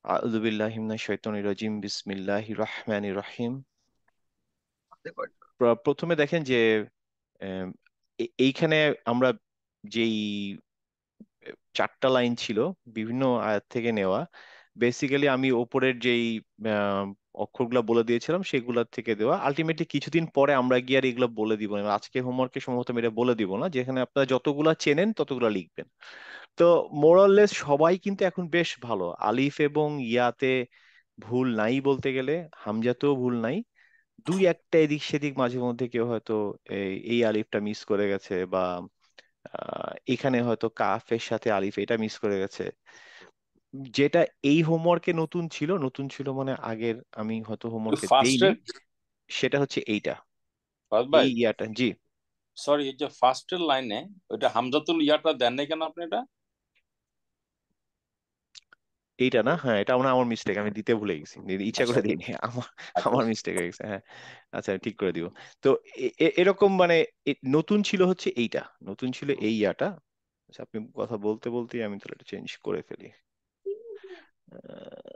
আউযু বিল্লাহি মিনাশ শাইতানির রাজিম বিসমিল্লাহির রহমানির রহিম। প্রথমে দেখেন যে আম, এইখানে আমরা যেই চারটা লাইন ছিল বিভিন্ন আয়াত থেকে নেওয়া, বেসিক্যালি আমি ওপরের যেই আহ, অক্ষরগুলো বলে দিয়েছিলাম সেগুলোর থেকে দেওয়া। আলটিমেটলি কিছুদিন পরে আমরা গিয়ে আর এগুলো বলে দিব না, আজকে হোমওয়ার্কে সম্ভবত আমি এটা বলে দিব না, যেখানে আপনারা যতগুলা চেনেন ততগুলা লিখবেন। তো মোরাললেস সবাই কিন্তু এখন বেশ ভালো, আলিফ এবং ইয়াতে ভুল নাই বলতে গেলে, হামজাতেও ভুল নাই। দুই একটা এদিক সেদিক মাঝে মধ্যে কেউ হয়তো এই আলিফটা মিস করে গেছে, বা এখানে হয়তো কাফের সাথে আলিফ এটা মিস করে গেছে। যেটা এই হোমওয়ার্কে নতুন ছিল মানে আগের আমি হয়তো হোমওয়ার্কে দেইনি, ফার্স্টের সেটা হচ্ছে এইটা, ফার্স্ট এই ভাই, ইয়াটা। জি, সরি, এই যে ফার্স্টের লাইনে ওইটা হামজাতুল ইয়াটা দেন নাই কেন আপনি? এটা এইটা না, হ্যাঁ এটা আমার আমার মিস্টেক, আমি দিতে ভুলে গেছি, ইচ্ছা আচ্ছা করে দিইনি, আমার আচ্ছা আমার মিস্টেক হয়ে গেছে, হ্যাঁ। আচ্ছা, আমি ঠিক করে দিব। তো এরকম মানে নতুন ছিল হচ্ছে এইটা, নতুন ছিল এই ইয়াটা। আচ্ছা, আপনি কথা বলতে বলতেই আমি তাহলে এটা চেঞ্জ করে ফেলি। আহ,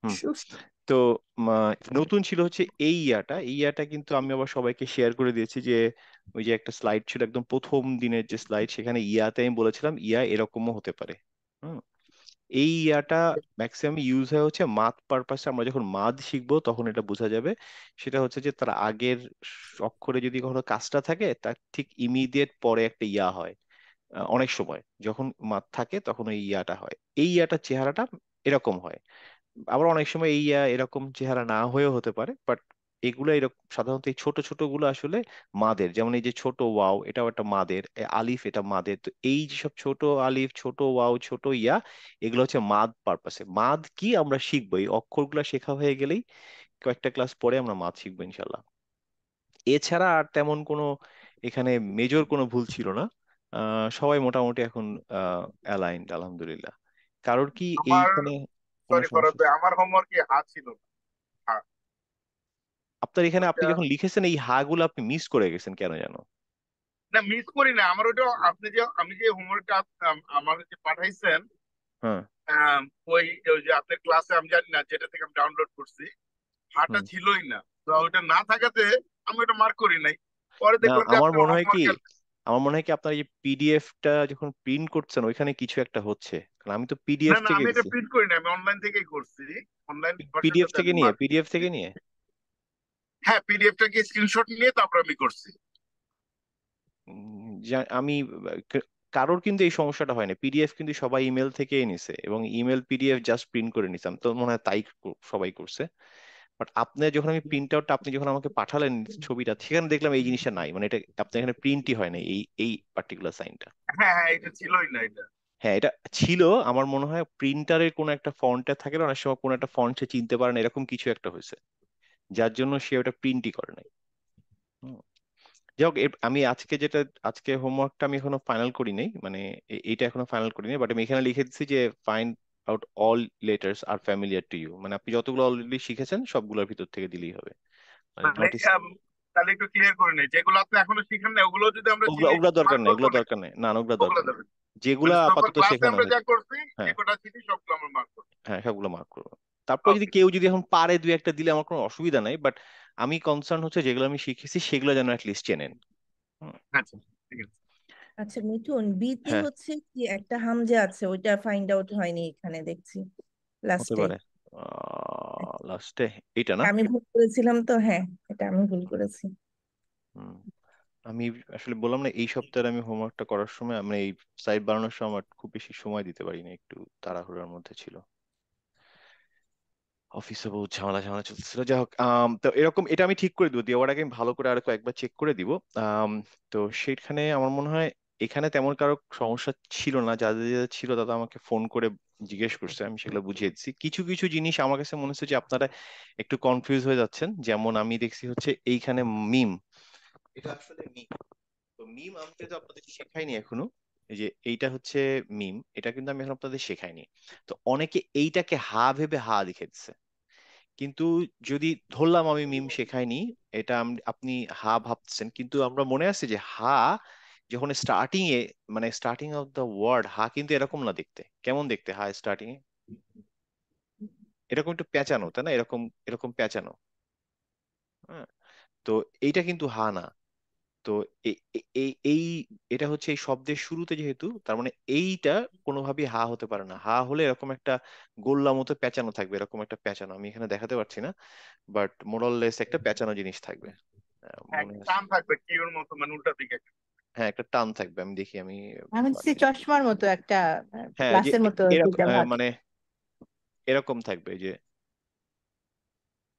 হুম। তো নতুন ছিল হচ্ছে এই ইয়াটা কিন্তু আমি আবার সবাইকে শেয়ার করে দিয়েছি যে ওই যে একটা স্লাইড ছিল একদম প্রথম দিনের যে স্লাইড, সেখানে ইয়াতে আমি বলেছিলাম ইয়া এরকমও হতে পারে। হুম। এই ইয়াটা ম্যাক্সিমাম ইউজ হয় হচ্ছে মাদ পারপাসে, আমরা যখন মাদ শিখবো তখন এটা বোঝা যাবে। সেটা হচ্ছে যে তার আগের অক্ষরে যদি কখনো কাজটা থাকে তার ঠিক ইমিডিয়েট পরে একটা ইয়া হয়। অনেক সময় যখন মাদ থাকে তখন ওই ইয়াটা হয়, এই ইয়াটার চেহারাটা এরকম হয়। আবার অনেক সময় এই এরকম চেহারা না হয়েও হতে পারে, বাট এগুলো এরকম সাধারণত এই ছোট ছোট গুলো আসলে মাদের, যেমন এই যে ছোট ওয়াও এটাও একটা মাদের, আলিফ এটা মাদের। তো এই যেসব ছোট আলিফ, ছোট ওয়াও, ছোট ইয়া, এগুলো হচ্ছে মাদ পারপাসে। মাদ কি আমরা শিখবো, এই অক্ষরগুলো শেখা হয়ে গেলেই কয়েকটা ক্লাস পরে আমরা মাদ শিখবো ইনশাল্লাহ। এছাড়া আর তেমন কোনো এখানে মেজর কোনো ভুল ছিল না। সবাই মোটামুটি এখন অ্যালাইন্ড আলহামদুলিল্লাহ। কারোর কি আমার এইখানে কোনো সরি ফরহাদ সমস্যা? ভাই, আমার হোমওয়ার্কে হা ছিল না। হা, আপনার এখানে আপনি ওইটা যখন লিখেছেন এই হা গুলো আপনি মিস করে গেছেন কেন জানো? না, মিস করি না। আমার ওইটা আপনি যে আমি যে হোমওয়ার্কটা আমার যে পাঠাইছেন, হ্যাঁ। আম, ওই ওই যে আপনার ক্লাসে আমি জানি না যেটা থেকে আমি ডাউনলোড করছি, হাটা হুম। ছিলই না। তো ওইটা না থাকাতে আমি ওটা মার্ক করি নাই। পরে না, দেখলাম যে আমার আপনার মনে হয় কি, হোমওয়ার্কের। আমার মনে হয় কি আপনার এই পিডিএফটা যখন প্রিন্ট করছেন ওইখানে কিছু একটা হচ্ছে, কারণ আমি তো না পিডিএফ না, থেকে আমি এটা দিছি। প্রিন্ট করি না, আমি অনলাইন থেকেই করছি। অনলাইন ভার্সনটা পিডিএফ থেকে নিয়ে, মার্ক। পিডিএফ থেকে নিয়ে। হ্যাঁ, পিডিএফটাকে স্ক্রিনশট নিয়ে তারপর আমি করছি। আমি কারোর কিন্তু এই সমস্যাটা হয় না, পিডিএফ কিন্তু সবাই ইমেল থেকেই নিছে এবং ইমেল পিডিএফ জাস্ট প্রিন্ট করে নিতাম, তো মনে হয় তাই সবাই করছে। বাট আপনার যখন আমি প্রিন্ট আউটটা আপনি যখন আমাকে পাঠালেন ছবিটা, সেখানে দেখলাম এই জিনিসটা নাই, মানে এটা আপনার এখানে প্রিন্টই হয় না এই এই পার্টিকুলার সাইনটা। হ্যাঁ হ্যাঁ, এটা ছিলই না এটা। হ্যাঁ, এটা ছিল। আমার মনে হয় প্রিন্টারের কোনো একটা ফন্টে থাকে না, অনেক সময় কোনো একটা ফন্ট সে চিনতে পারে না, এরকম কিছু একটা হয়েছে যার জন্য সে ওটা প্রিন্টই করে নাই। হুম। যাই হোক, আমি আজকে যেটা, আজকে হোমওয়ার্কটা আমি এখনো ফাইনাল করি নাই, মানে এইটা এখনো ফাইনাল করি নাই, বাট আমি এখানে লিখে দিচ্ছি যে find out all letters are familiar to you, মানে আপনি যতগুলো অলরেডি শিখেছেন সবগুলোর ভিতর থেকে দিলেই হবে। মানে মানে নোটিস, তাহলে একটু ক্লিয়ার করে নেই, যেগুলো আপনি এখনো শিখেন না ওগুলো যদি আমরা ওগুলা চিনি ওগুলা দরকার মার্ক নেই, করবো ওগুলা নাকি? দরকার নেই, না না, ওগুলা ওগুলো দরকার নেই। দেবেন যেগুলা মানে আপাতত ক্লাসে শেখানো আমরা যা হয়েছে, করছি, যে হ্যাঁ কটা চিনি সবগুলো আমরা মার্ক করবো। হ্যাঁ সবগুলো মার্ক করবো। তারপর যদি ওকে, কেউ যদি এখন পারে দুই একটা দিলে আমার কোনো অসুবিধা নাই, বাট আমি কনসার্ন হচ্ছে যেগুলো আমি শিখেছি সেগুলো যেন অ্যাটলিস্ট চেনেন। হুম। আচ্ছা ঠিক আছে। আচ্ছা মিঠুন, বিতে হ্যাঁ, হচ্ছে কি একটা হামজা আছে, ওইটা ফাইন্ড আউট হয়নি এখানে দেখছি হতে লাস্টে। পারে লাস্টে, এইটা না। আমি ভুল করেছিলাম তো, হ্যাঁ এটা আমি ভুল করেছি। হুম। আমি আসলে বললাম না, এই সপ্তাহে আমি হোমওয়ার্কটা করার সময় আমি এই সাইট বানানোর সময় আমার খুব বেশি সময় দিতে পারিনি, একটু তাড়াহুড়োর মধ্যে ছিল, অফিসে বহু ঝামেলা ঝামেলা চলতেছিল। যাই হোক, তো এরকম এটা আমি ঠিক করে দিব, দেওয়ার আগে আমি ভালো করে আর কয়েকবার চেক করে দিব। তো সেখানে আমার মনে হয় এখানে তেমন কারো সমস্যা ছিল না, যাদের যাদের ছিল তারা আমাকে ফোন করে জিজ্ঞেস করছে, আমি সেগুলো বুঝিয়ে দিচ্ছি। কিছু কিছু জিনিস আমার কাছে মনে হচ্ছে যে আপনারা একটু কনফিউজ হয়ে যাচ্ছেন, যেমন আমি দেখছি হচ্ছে এইখানে মিম, এটা আসলে মিম। তো মিম আমি কিন্তু আপনাদের শেখাইনি এখনো, এই যে এইটা হচ্ছে মিম, এটা কিন্তু আমি এখন আপনাদের শেখাইনি। তো অনেকে এইটাকে হা ভেবে হা লিখে দিচ্ছে। কিন্তু যদি ধরলাম আমি মিম শেখাইনি, এটা আপনি হা ভাবছেন, কিন্তু আমরা মনে আছে যে হা যখন স্টার্টিং এ, মানে স্টার্টিং অফ দ্য ওয়ার্ড, হা কিন্তু এরকম না দেখতে। কেমন দেখতে হা স্টার্টিং এ? এরকম একটু পেঁচানো, তাই না? এরকম এরকম পেঁচানো। হ্যাঁ, তো এইটা কিন্তু হা না। তো এই এটা হচ্ছে এই শব্দের শুরুতে, যেহেতু তার মানে এইটা কোনোভাবেই হা হতে পারে না। হা হলে এরকম একটা গোল্লা মতো পেঁচানো থাকবে, এরকম একটা পেঁচানো, আমি এখানে দেখাতে পারছি না, বাট মোরাললেস একটা পেঁচানো জিনিস থাকবে। মনে আছে? টান থাকবে কিউর মতো, মানে উল্টা দিকে। হ্যাঁ, একটা টান থাকবে, আমি দেখি আমি আমি যে চশমার মতো একটা হ্যাঁ, যে গ্লাসের মতো এরকম যেটা ভাগ। মানে এরকম থাকবে, যে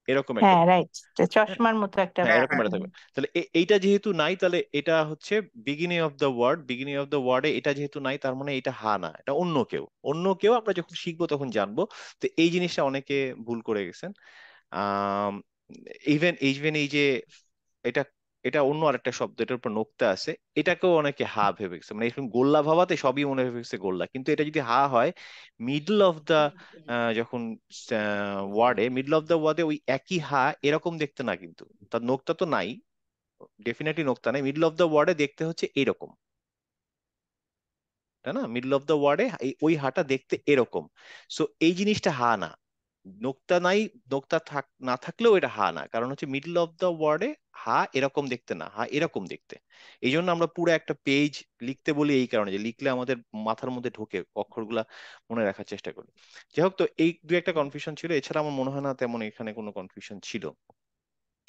এরকম একটা। হ্যাঁ, রাইট, হ্যাঁ, চশমার মতো একটা। হ্যাঁ, হ্যাঁ এরকম হ্যাঁ একটা থাকবে। তাহলে এইটা যেহেতু নাই, তাহলে এটা হচ্ছে beginning of the word. Beginning of the ওয়ার্ডে এটা যেহেতু নাই, তার মানে এটা হা না, এটা অন্য কেউ। অন্য কেউ আমরা যখন শিখবো তখন জানবো। তো এই জিনিসটা অনেকে ভুল করে গেছেন। আহ ইভেন ইভেন এই যে এটা, এটা অন্য আরেকটা শব্দ, এটার উপর নোক্তা আছে, এটাকেও অনেকে হা ভেবে গেছে। মানে এরকম গোল্লা ভাবাতে সবই মনে ভেবে গেছে গোল্লা, কিন্তু এটা যদি হা হয় মিডল অফ দা, যখন ওয়ার্ডে, মিডল অফ দা ওয়ার্ডে ওই একই হা এরকম দেখতে না, কিন্তু তার নোক্তা তো নাই, ডেফিনেটলি নোক্তা নাই। মিডল অফ দা ওয়ার্ডে দেখতে হচ্ছে এরকম, তাই না? মিডল অফ দা ওয়ার্ডে ওই হাটা দেখতে এরকম। সো এই জিনিসটা হা না। নোক্তা নাই, নোক্তা না থাকলেও এটা হা না, কারণ হচ্ছে মিডল অফ দা ওয়ার্ডে হা এরকম দেখতে না, হা এরকম দেখতে। এই জন্য আমরা পুরো একটা পেজ লিখতে বলি, এই কারণে যে লিখলে আমাদের মাথার মধ্যে ঢোকে, অক্ষরগুলা মনে রাখার চেষ্টা করি। যাই হোক, তো এই দু একটা কনফিউশন ছিল, এছাড়া আমার মনে হয় না তেমন এখানে কোনো কনফিউশন ছিল।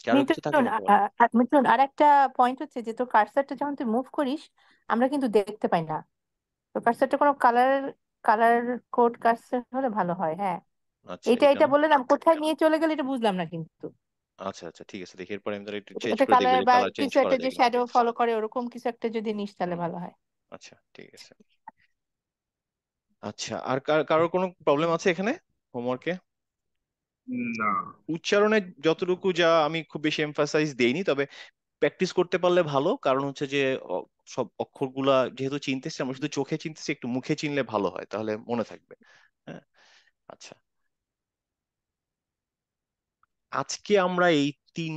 কারো কিছু থাকলে মিথুন, বলতে পারো। মিথুন, আর একটা পয়েন্ট হচ্ছে যে তোর কার্সারটা যখন তুই মুভ করিস আমরা কিন্তু দেখতে পাই না। তোর কার্সারটা কোনো কালার কালার কোড কার্সার হলে ভালো হয়। হ্যাঁ, আচ্ছা, এটা এটা এটা বললাম, কোথায় নিয়ে চলে গেলে এটা বুঝলাম না কিন্তু। আচ্ছা আচ্ছা, ঠিক আছে, দেখি এরপরে আমি তাহলে একটু চেঞ্জ এটা করে দেখবো কালার যে বা কালার চেঞ্জ কিছু করা একটা যে যায় কিনা। শ্যাডো ফলো করে ওরকম কিছু একটা যদি নিস তাহলে হুম, ভালো হয়। আচ্ছা, ঠিক আছে। আচ্ছা, আর কারোর কোনো প্রবলেম আছে এখানে হোমওয়ার্কে? না। উচ্চারণে যতটুকু যা আমি খুব বেশি এমফাসাইজ দেইনি, তবে প্র্যাকটিস করতে পারলে ভালো, কারণ হচ্ছে যে সব অক্ষরগুলা যেহেতু চিনতেছি, আমরা শুধু চোখে চিনতেছি, একটু মুখে চিনলে ভালো হয়, তাহলে মনে থাকবে। হ্যাঁ, আচ্ছা, আজকে আমরা এই 3